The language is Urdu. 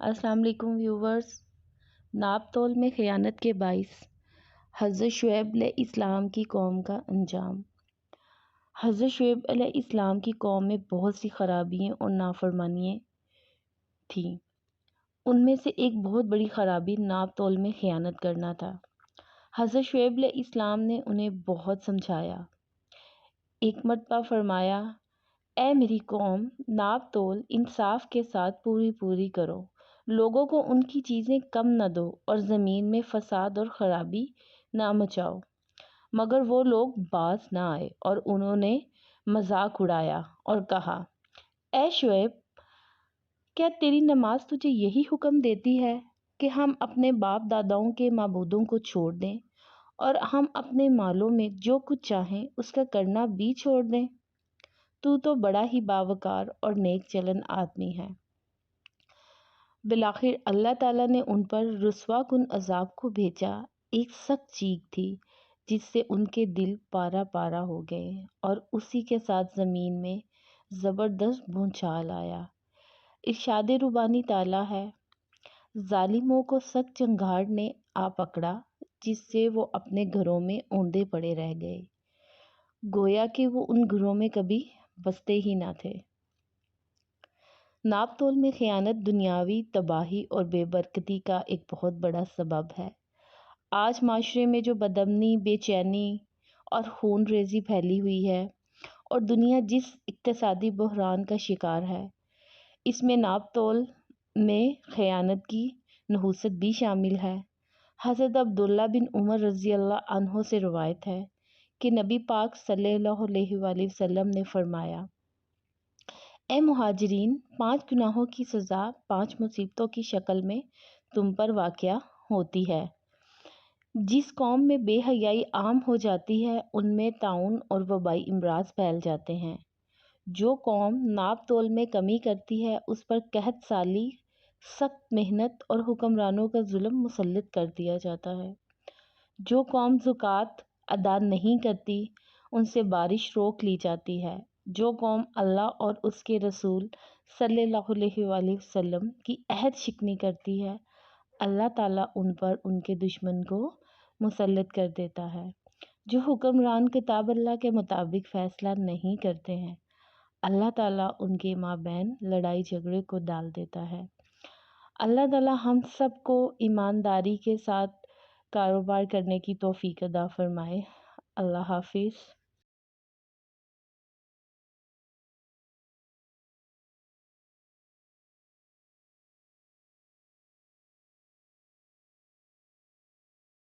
السلام علیکم ویورز۔ ناپ تول میں خیانت کے باعث حضرت شعیب علیہ السلام کی قوم کا انجام۔ حضرت شعیب علیہ السلام کی قوم میں بہت سی خرابیاں اور نافرمانیاں تھیں۔ ان میں سے ایک بہت بڑی خرابی ناپ تول میں خیانت کرنا تھا۔ حضرت شعیب علیہ السلام نے انہیں بہت سمجھایا۔ ایک مرتبہ فرمایا، اے میری قوم، ناپ تول انصاف کے ساتھ پوری کرو، لوگوں کو ان کی چیزیں کم نہ دو اور زمین میں فساد اور خرابی نہ مچاؤ۔ مگر وہ لوگ باز نہ آئے اور انہوں نے مذاق اڑایا اور کہا، اے شعیب، کیا تیری نماز تجھے یہی حکم دیتی ہے کہ ہم اپنے باپ داداؤں کے معبودوں کو چھوڑ دیں اور ہم اپنے مالوں میں جو کچھ چاہیں اس کا کرنا بھی چھوڑ دیں؟ تو بڑا ہی باوقار اور نیک چلن آدمی ہے۔ بالآخر اللہ تعالیٰ نے ان پر رسوا کن عذاب کو بھیجا۔ ایک سخت چیخ تھی جس سے ان کے دل پارا ہو گئے اور اسی کے ساتھ زمین میں زبردست بھونچال آیا۔ ارشاد ربانی تعالیٰ ہے، ظالموں کو سخت چنگاڑ نے آ پکڑا جس سے وہ اپنے گھروں میں اوندے پڑے رہ گئے، گویا کہ وہ ان گھروں میں کبھی بستے ہی نہ تھے۔ ناپ تول میں خیانت دنیاوی تباہی اور بے برکتی کا ایک بہت بڑا سبب ہے۔ آج معاشرے میں جو بدامنی، بے چینی اور خون ریزی پھیلی ہوئی ہے اور دنیا جس اقتصادی بحران کا شکار ہے، اس میں ناپ تول میں خیانت کی نحوست بھی شامل ہے۔ حضرت عبداللہ بن عمر رضی اللہ عنہ سے روایت ہے کہ نبی پاک صلی اللہ علیہ وآلہ وسلم نے فرمایا، اے مہاجرین، 5 گناہوں کی سزا 5 مصیبتوں کی شکل میں تم پر واقع ہوتی ہے۔ جس قوم میں بے حیائی عام ہو جاتی ہے ان میں طاعون اور وبائی امراض پھیل جاتے ہیں۔ جو قوم ناپ تول میں کمی کرتی ہے اس پر قحط سالی، سخت محنت اور حکمرانوں کا ظلم مسلط کر دیا جاتا ہے۔ جو قوم زکوٰۃ ادا نہیں کرتی ان سے بارش روک لی جاتی ہے۔ جو قوم اللہ اور اس کے رسول صلی اللہ علیہ وآلہ وسلم کی عہد شکنی کرتی ہے، اللہ تعالیٰ ان پر ان کے دشمن کو مسلط کر دیتا ہے۔ جو حکمران کتاب اللہ کے مطابق فیصلہ نہیں کرتے ہیں، اللہ تعالیٰ ان کے مابین لڑائی جھگڑے کو ڈال دیتا ہے۔ اللہ تعالیٰ ہم سب کو ایمانداری کے ساتھ کاروبار کرنے کی توفیق عطا فرمائے۔ اللہ حافظ۔